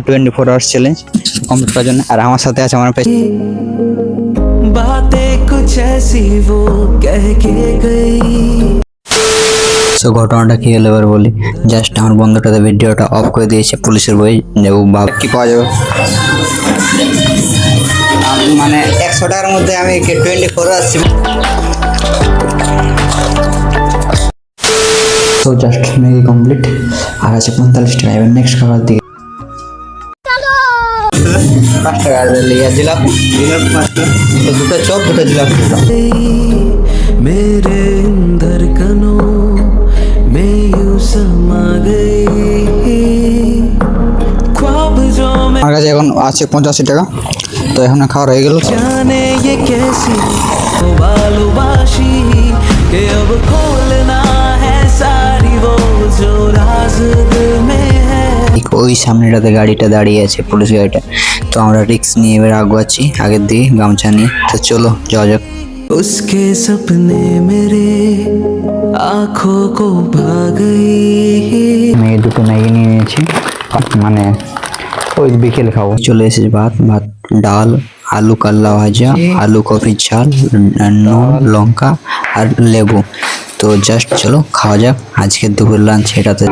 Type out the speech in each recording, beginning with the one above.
24 hours challenge complete করার জন্য। আর আমার সাথে আছে আমার बातें कुछ ऐसी वो कह के गई। সো ঘটনাটা কি হলো এবার বলি। জাস্ট আমার বন্ধুটাতে ভিডিওটা অফ করে দিয়েছে পুলিশের বই যে ও ভাব কি পাওয়া যাবে, মানে 100 টাকার মধ্যে আমি 24 আসছি। তো জাস্ট ম্যাগি কমপ্লিট আর আছে 45 টাকা। এবার নেক্সট খাবার দিকে 5 টাকা লিয়া জিলাপি 5 টাকা, তো দুটো চপ দুটো জিলাপি। मेरे धड़कनों में यूं समा गई ख्वाब जो मैं আমার কাছে এখন আছে 85 টাকা। তো এখন খাওয়া হয়ে গেল। जाने ये कैसी भालोबाशी के अब खोलना है सारी वो जो राज दिल में है। ওই সামনেটাতে গাড়িটা দাঁড়িয়ে আছে, পুলিশ গাড়িটা। তো আমরা রিক্স নিয়ে এবার আগুয়াচ্ছি আগের দিকে গামছা নিয়ে। তো চলো যাওয়া যাক। उसके सपने मेरे आँखों को भा गई। মেয়ে দুটো ম্যাগি নিয়ে নিয়েছি, মানে ওই বিকেল খাবো। চলে এসেছে ভাত, ডাল, আলু কাল্লা ভাজা, আলু কফির ঝাল, নুন লঙ্কা আর লেবু। তো জাস্ট চলো খাওয়া যাক আজকের দুপুর লাঞ্চ এটাতে।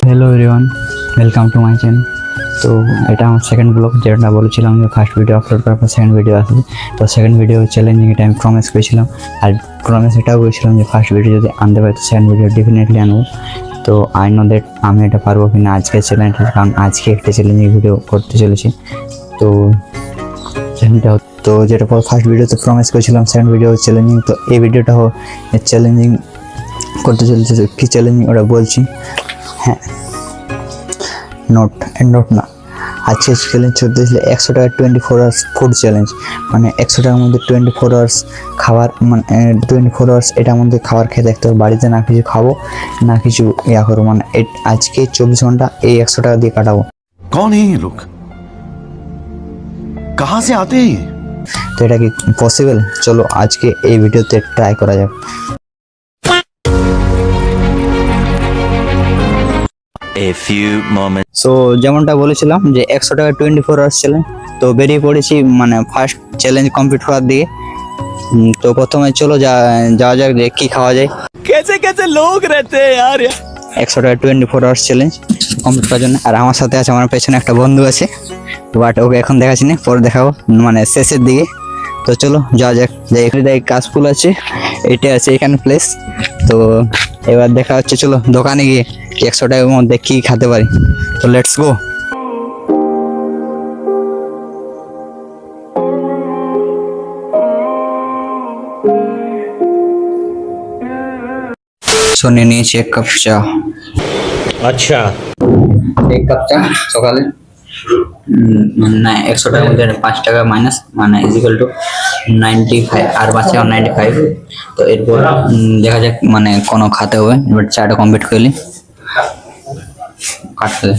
Hello everyone, welcome to my channel. তো এটা আমার সেকেন্ড ব্লগ, যেটা বলেছিলাম যে ফার্স্ট ভিডিও আপলোড করার পর সেকেন্ড ভিডিও আসবে। তো সেকেন্ড ভিডিও চ্যালেঞ্জিং, এটা আমি প্রমিস করেছিলাম। আর প্রমিস এটাও করেছিলাম যে ফার্স্ট ভিডিও যদি আনতে পারি তো সেকেন্ড ভিডিও ডেফিনেটলি আনবো। তো আই নো দ্যাট আমি এটা পারবো কিনা আজকে চ্যালেঞ্জ, কারণ আজকে একটা চ্যালেঞ্জিং ভিডিও করতে চলেছি। তো তো যেটা পর ফার্স্ট ভিডিওতে প্রমিস করেছিলাম সেকেন্ড ভিডিও চ্যালেঞ্জিং, তো এই ভিডিওটা চ্যালেঞ্জিং করতে চলেছে। কী চ্যালেঞ্জিং ওটা বলছি। হ্যাঁ, নোট না, আজকে চ্যালেঞ্জ চলতেছিল 100 টাকা 24 আওয়ার্স ফুড চ্যালেঞ্জ। মানে 100 টাকার মধ্যে 24 আওয়ার্স খাবার, মানে 24 আওয়ার্স এটার মধ্যে খাবার খেয়ে দেখতে হবে। বাড়িতে না কিছু খাবো না কিছু ইয়া করবো, মানে আজকে 24 ঘন্টা এই 100 টাকা দিয়ে কাটাবো। कौन है ये लोग, कहाँ से आते हैं? তো এটা কি পসিবল? চলো আজকে এই ভিডিওতে ট্রাই করা যাক। A few moments. সো যেমনটা বলেছিলাম যে 100 টাকা 24 আওয়ার্স চ্যালেঞ্জ, তো বেরিয়ে পড়েছি মানে ফার্স্ট চ্যালেঞ্জ কমপ্লিট করার দিকে। তো প্রথমে চলো যাওয়া যাক যে কী খাওয়া যায়। कैसे कैसे लोग रहते हैं यार। 100 টাকা 24 আওয়ার্স চ্যালেঞ্জ কমপ্লিট করার জন্য। আর আমার সাথে আছে, আমার পেছনে একটা বন্ধু আছে, বাট ওকে এখন দেখাচ্ছি না, পরে দেখাবো মানে শেষের দিকে। তো চলো যাওয়া যাক। যে এখানে কাশফুল আছে, এটা আছে এখানে প্লেস। তো এবার দেখা হচ্ছে, চলো দোকানে গিয়ে 100 টাকার মধ্যে কী খেতে পারি। তো লেটস গো। সোনিয়া নিয়েছি 1 কাপ চা। अच्छा 1 কাপ চা সকালে, না 100 টাকার মধ্যে 5 টাকা মাইনাস, মানে ইজিক্যাল টু 95, আর বাঁচে 95। তো এরপর দেখা যাক মানে কোনো খাতে হবে। এবার চাটা কমপ্লিট করলি কাটতে।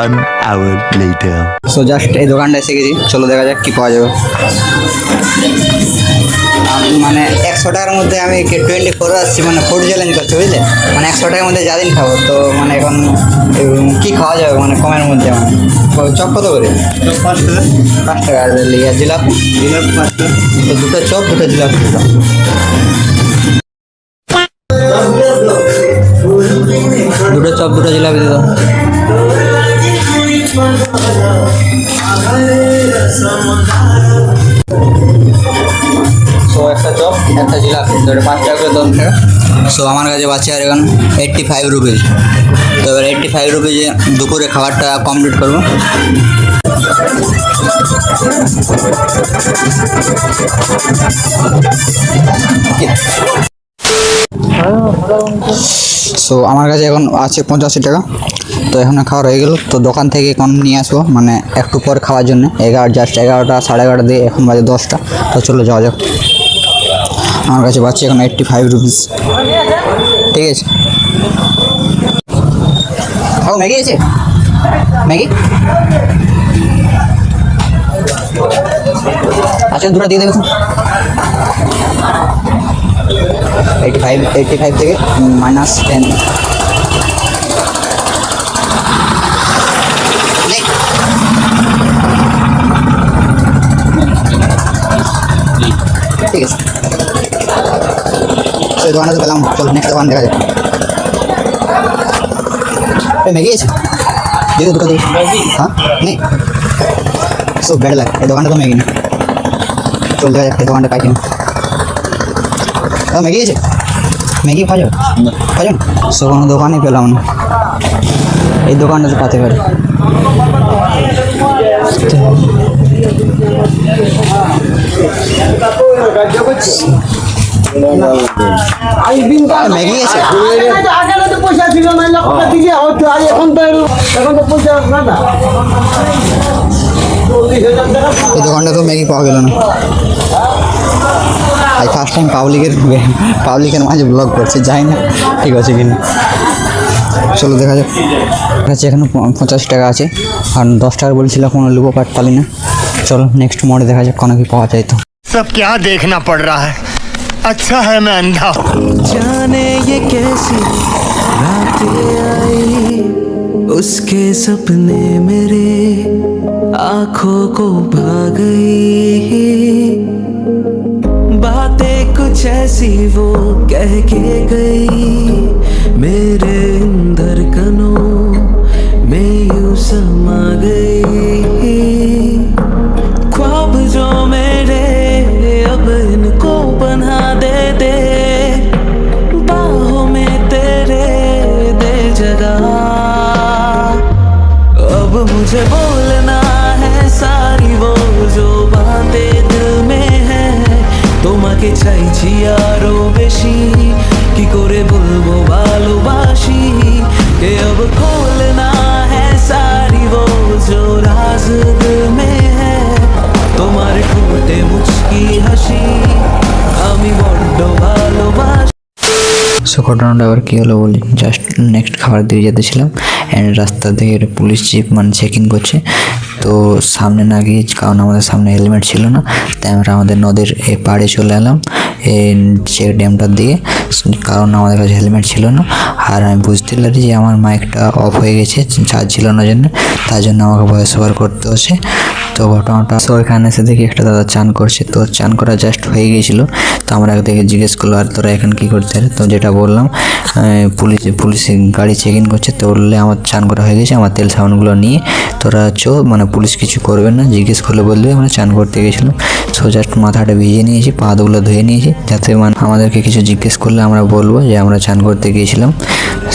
1 hour later. সো জাস্ট এই দোকানটা এসে গেছি, চলো দেখা যাক কি পাওয়া যাবে। মানে 100 টাকার মধ্যে আমি 24 আসছি, মানে ফুড চ্যালেঞ্জ করছি বুঝলে। মানে 100 টাকার মধ্যে যা দিন খাবো, তো মানে এখন কি খাওয়া যাবে মানে কমের মধ্যে। মানে চপ কত করে? 5 টাকা। 5 টাকা। আর লিয়া জিলাপি 5 টাকা, তো দুটো চপ দুটো জিলাপি। দুটো চপ দুটো জিলাপি দিত। সো একটা চপ একটা জিলাপি, তো 5 টাকা করে 10 টাকা। সো আমার কাছে বাঁচে আর এখন 85 রুপিস। তো এবার 85 রুপিজে দুপুরে খাবারটা কমপ্লিট করবো। সো আমার কাছে এখন আছে 85 টাকা। তো এখন খাওয়া হয়ে গেল। তো দোকান থেকে এখন নিয়ে আসবো, মানে একটু পর খাওয়ার জন্য। জাস্ট 11টা 11:30 দিয়ে, এখন বাজে 10টা। তো চলো যাওয়া যাক। আমার কাছে পাচ্ছি এখন 85 রুপিস। ঠিক আছে, ও ম্যাগি আছে, ম্যাগি আচ্ছা দুটো দিয়ে দেবে। 85 থেকে -10। ঠিক আছে, সেই দোকানে তো পেলাম। চল নেক্সট দোকান দেখা যায়। ম্যাগি আছে, দিয়ে দুটো দিই। হ্যাঁ নেই, সো ব্যাড লাগ, এই দোকানটা তো ম্যাগি নেই। চল দেখা যাক এই দোকানটা পাই কিনা। ম্যাগি আছে, ম্যাগি খাওয়া যাবে, খাওয়া যাবে। সো কোনো দোকানই পেলাম না, এই দোকানটা তো পাতে পারে। ম্যাগি আছে, পয়সা ছিল না, দিকে হতো। আর এখন তো পয়সা না। এই দোকানটা তো ম্যাগি পাওয়া গেল না। আজ ফার্স্ট টাইম পাবলিকের মাঝে ব্লগ করছে, যাই না ঠিক আছে কিনা। চলো দেখা যাক। আচ্ছা এখানে 50 টাকা আছে, আর 10 টাকা বলছিল কোনো নেবো, বাট পালি না। চলো নেক্সট মোড়ে দেখা যাক কোনো কি পাওয়া যায়। তো सब क्या देखना पड़ रहा है, अच्छा है मैं अंधा हूं। जाने ये कैसी रातें आई, उसके सपने मेरे आंखों को भा गई। बातें कुछ ऐसी वो कह के गई, मेरे अंदर कनों में यूं समा गई। ख्वाब जो मेरे अब इनको बना दे बाहों में तेरे दे जगह। अब मुझे बोलना है सारी वो जो बातें दिल में है, তোমাকে চাইছি আরো বেশি, কি করে বলবো ভালোবাসি, কে अब खोलना है सारी वो जो राज दिल में है, তোমার ঠোঁটে মুচকি হাসি আমি বড্ড ভালোবাসি। সো ঘটনাটা আবার কী হলো বলি। জাস্ট নেক্সট খাবার দিয়ে যেতেছিলাম, অ্যান্ড রাস্তা থেকে একটা পুলিশ জিপ মানে চেক ইন করছে। তো সামনে না গিয়ে, কারণ আমাদের সামনে হেলমেট ছিল না, তাই আমরা আমাদের নদীর পাড়ে চলে এলাম চেক ড্যামটার দিকে, কারণ আমাদের কাছে হেলমেট ছিল না। আর আমি বুঝতে পারি যে আমার মাইকটা অফ হয়ে গেছে, চার্জ ছিল না জন্য, তার জন্য আমাকে ভয়েস ওভার করতে হচ্ছে। তো ঘটনাটা, সো এখানে এসে দেখি একটা দাদা চান করছে। তো চান করা জাস্ট হয়ে গিয়েছিলো। তো আমরা দেখে জিজ্ঞেস করলো, আর তোরা এখানে কী করতে? তো যেটা বললাম, পুলিশ গাড়ি চেক ইন করছে। তো বললে আমার চান করা হয়ে গেছে, আমার তেল সাবানগুলো নিয়ে তোরা মানে পুলিশ কিছু করবে না, জিজ্ঞেস করলে বললে আমরা চান করতে গেছিলাম। সো জাস্ট মাথাটা ভিজিয়ে নিয়েছি, পাগুলো ধুয়ে নিয়েছি, যাতে মানে আমাদেরকে কিছু জিজ্ঞেস করলে আমরা বলবো যে আমরা চান করতে গিয়েছিলাম।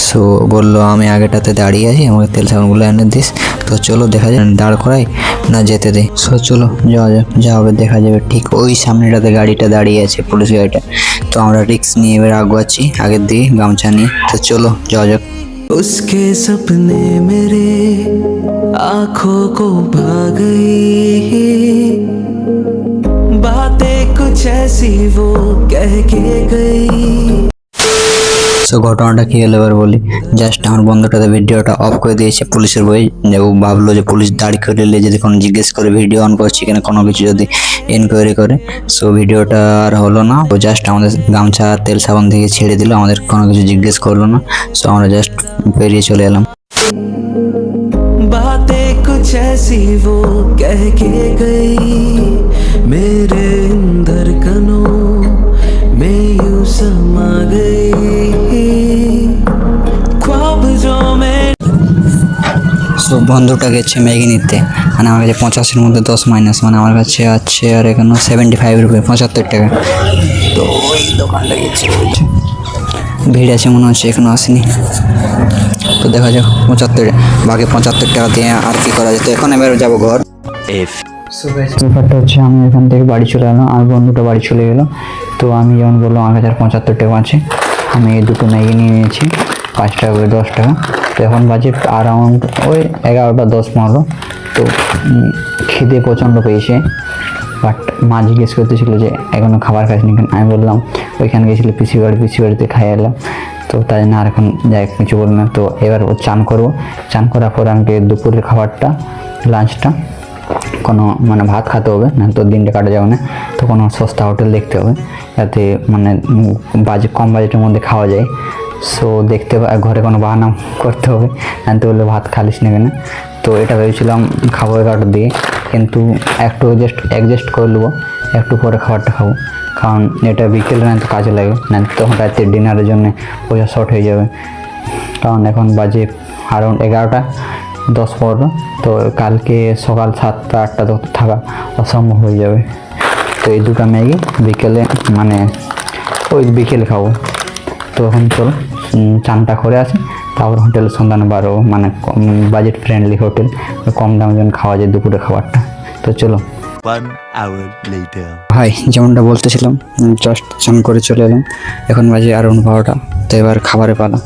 সো বললো আমি আগেটাতে দাঁড়িয়ে আছি, আমাকে তেল সাবানগুলো এনে দিস। তো চলো দেখা যায় দাঁড় করাই না যেতে দেয়। সো চলো যাওয়া যাক, যা হবে দেখা যাবে। ঠিক ওই সামনেটাতে গাড়িটা দাঁড়িয়ে আছে, পুলিশ গাড়িটা। তো আমরা রিক্স নিয়ে এবার আগুয়াচ্ছি আগের দিকে গামছা নিয়ে। তো চলো যাওয়া যাক। उसके सपने मेरे आंखों को भा गई, बातें कुछ ऐसी वो कह के गई। সো ঘটনাটা কী হলো এবার বলি। জাস্ট আমার বন্ধুটাতে ভিডিওটা অফ করে দিয়েছে পুলিশের বই, যে ও ভাবলো যে পুলিশ দাঁড়ি করে যদি কোনো জিজ্ঞেস করে ভিডিও অন করছি কিনা, কোনো কিছু যদি এনকোয়ারি করে। সো ভিডিওটা আর হলো না, ও জাস্ট আমাদের গামছা তেল সাবান থেকে ছেড়ে দিল, আমাদের কোনো কিছু জিজ্ঞেস করলো না। সো আমরা জাস্ট বেরিয়ে চলে এলাম। बातें कुछ ऐसी वो कह के गई, मेरे अंदर कनों में यूं समा गई। ख्वाब जो मैं সো বন্ধুটা গেছে ম্যাগি নিতে, মানে আমার কাছে 85-এর মধ্যে 10 মাইনাস, মানে আমার কাছে আছে আর এখানে 75 রুপি, 75 টাকা। তো ওই দোকানটা গেছে, ভিড় আছে মনে হচ্ছে, এখনো আসেনি। তো দেখা যাক 75, বাকি 75 টাকা দিয়ে আর কি করা যেত। এখন এবার যাবো ঘর। ব্যাপারটা হচ্ছে আমি এখান থেকে বাড়ি চলে এলাম, আমার বন্ধুটা বাড়ি চলে গেল। তো আমি যেমন বললাম আমার কাছে আর 75 টাকা আছে, আমি এই দুটো ম্যাগি নিয়ে নিয়েছি, 5 টাকা করে 10 টাকা। তো এখন বাজে অ্যারাউন্ড ওই 11টা 10 মারলো। তো খিদে প্রচণ্ড পেয়েছে, বাট মা জিজ্ঞেস করতেছিল যে এখনও খাবার খাসনি কেন। আমি বললাম ওইখানে গেছিলো পিসি বাড়িতে খাই এলাম, তো তাই জন্য আর এখন যাই কিছু বললাম না। তো এবার চান করবো, চান করার পর আমাকে দুপুরের খাবারটা লাঞ্চটা কোনো মানে ভাত খেতে হবে, না তো দিনটা কাটা যাবে না। তো কোনো সস্তা হোটেল দেখতে হবে যাতে মানে কম বাজেটের মধ্যে খাওয়া যায়। সো দেখতে ঘরে কোনো বাহানা করতে হবে, জানতে বললে ভাত খালিস না কেন। তো এটা ভেবেছিলাম খাবো 11টার দিকে, কিন্তু একটু অ্যাডজাস্ট করে নেবো, একটু পরে খাবারটা খাবো, কারণ এটা বিকেলে না তো কাজে লাগে না, তখন রাতে ডিনারের জন্য পয়সা শর্ট হয়ে যাবে। কারণ এখন বাজে অ্যারাউন্ড 11:10-15, তো কালকে সকাল 7টা-8টা তো থাকা অসম্ভব হয়ে যাবে। তো এই দুটো ম্যাগি বিকেলে মানে ওই বিকেলে খাবো। তো এখন চলো চানটা করে আসি, তারপর হোটেলের সন্ধান বারো, মানে বাজেট ফ্রেন্ডলি হোটেল, কম দামের জন্য খাওয়া যায় দুপুরে খাবারটা। তো চলো। 1 hour later. ভাই যেমনটা বলতেছিলাম, জাস্ট চান করে চলে এলাম, এখন বাজে অ্যারাউন্ড 12টা। তো এবার খাবারে পালা,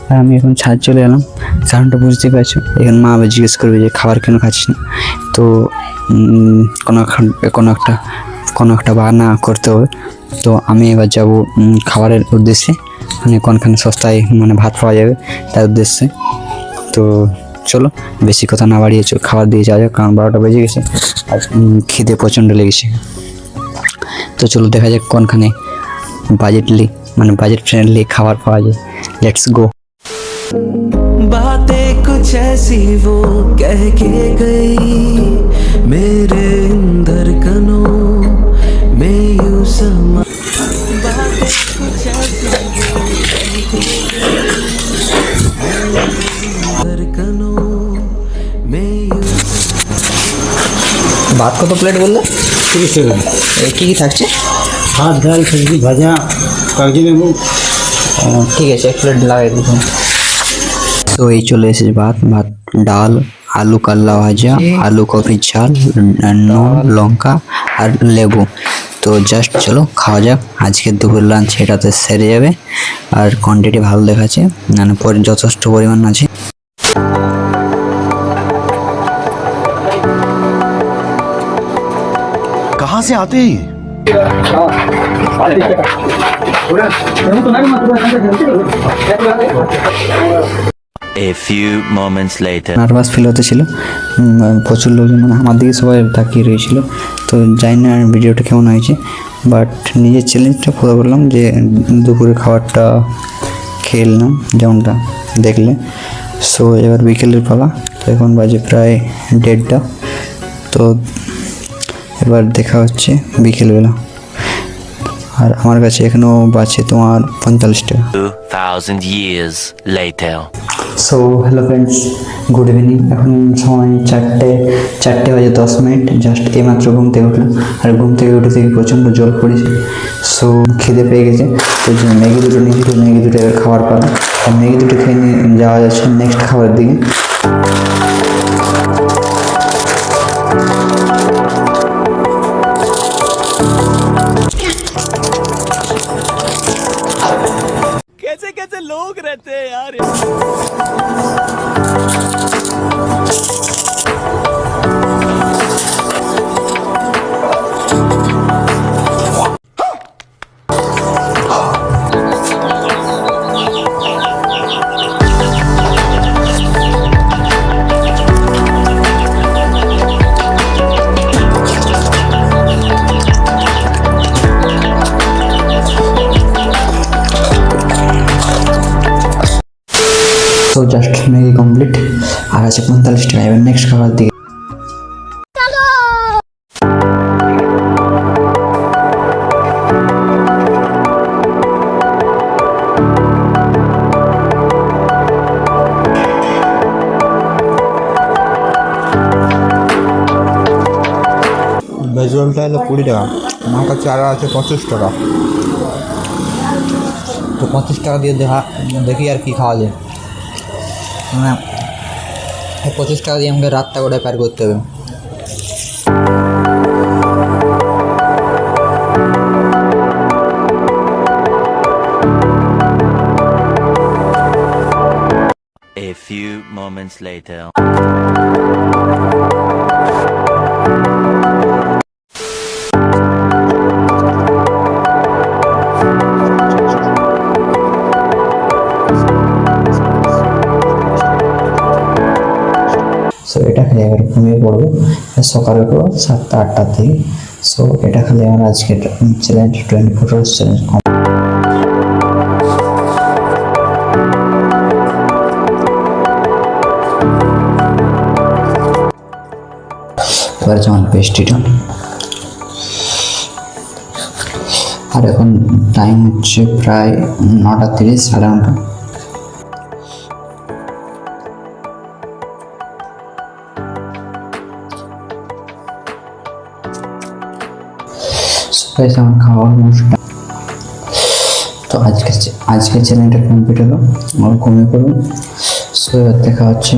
আর আমি এখন ছাদ চলে এলাম। কারণটা বুঝতে পারছো, এখন মা আবার জিজ্ঞেস করবে যে খাবার কেন খাচ্ছিস না। তো কোনো একটা বাহানা করতে হবে। তো আমি এবার যাব খাবারের উদ্দেশ্যে, মানে কোনখানে সস্তায় মানে ভাত পাওয়া যাবে তার উদ্দেশ্যে। তো চলো বেশি কথা না বাড়িয়ে খাবার দিয়ে যাওয়া যাক, কারণ 12টা বেজে গেছে আর খিদে প্রচণ্ড লেগেছে। তো চলো দেখা যাক কোনখানে বাজেট ফ্রেন্ডলি খাবার পাওয়া যায়। Let's go. बातें कुछ ऐसी वो कह के गई मेरे धड़कनों में यूं समा। बातें कुछ ऐसी वो कह के गई मेरे धड़कनों में यूं ভাত কত প্লেট বললে? 30 টাকা। কী কী থাকছে? ভাত, ডাল, সবজি, ভাজা, কাগজি লেবু। ঠিক আছে, 1 প্লেট লাগাই দিন। তো এই চলে এসেছে ভাত, ডাল, আলু কাল্লা ভাজা, আলু কপির ঝাল, নুন লঙ্কা আর লেবু। তো জাস্ট চলো খাওয়া যাক। আজকের দুপুর লাঞ্চ এটাতে সেরে যাবে, আর কোয়ান্টিটি ভালো দেখাচ্ছে, মানে যথেষ্ট পরিমাণ আছে। कहाँ से आते हैं ये? A few moments later. Nervous feel হতেছিল, প্রচুর লোকজন মানে আমার দিকে সবাই তাকিয়ে রয়েছিল। তো জানি না ভিডিওটা কেমন হয়েছে, বাট নিজের চ্যালেঞ্জটা পুরো করলাম যে দুপুরে খাবারটা খেয়ে নিলাম যেমনটা দেখলে। সো এবার বিকেলের পালা। তো এখন বাজে প্রায় 1:30। তো এবার দেখা হচ্ছে বিকেলবেলা, আর আমার কাছে এখনও বাঁচে তোমার 45 টাকা। 2000 years later. So hello friends, good evening. এখন সময় 4টে বাজে 10 মিনিট। জাস্ট এইমাত্র ঘুম থেকে উঠলাম, আর ঘুম থেকে উঠে থেকে প্রচণ্ড জল পড়েছে। সো খিদে পেয়ে গেছে, তো যে ম্যাগি দুটো নিয়েছিল, ম্যাগি দুটো এবার খাবার পালা। আর ম্যাগি দুটো খেয়ে নিয়ে যাওয়া যাচ্ছে নেক্সট খাবারের দিকে। তো জাস্ট ম্যাগি কমপ্লিট, আর আছে 45 টাকা। এবার নেক্সট খাবার দিকে। ভেজ রোলটা হলো 20 টাকা, আমার কাছে আরও আছে 25 টাকা। তো 25 টাকা দিয়ে দেখি আর কি খাওয়া যায়। মানে 25 টাকা দিয়ে আমাকে রাতটা করে পার করতে হবে। A few moments later. So এটা খেলে এবার ঘুমিয়ে পড়বো, সকালে উঠবো 7টা-8টার থেকে। সো এটা খেলে আমার আজকে চ্যালেঞ্জ 24 আওয়ার্স চ্যালেঞ্জ। এবার যেমন পেস্ট্রিটা, আর এখন টাইম হচ্ছে প্রায় 9:30, 9:30। গাইস আমার খাওয়ার অনুষ্ঠান তো আজকে চ্যানেলটা কমপ্লিট হলো, আমার ঘুমিয়ে পড়ুন। সো এবার দেখা হচ্ছে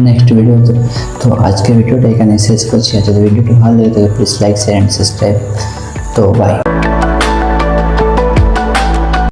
নেক্সট ভিডিওতে। তো আজকের ভিডিওটা এখানে শেষ করছি। আর যদি ভিডিওটি ভালো লাগে তাহলে please like, share and subscribe. তো বাই।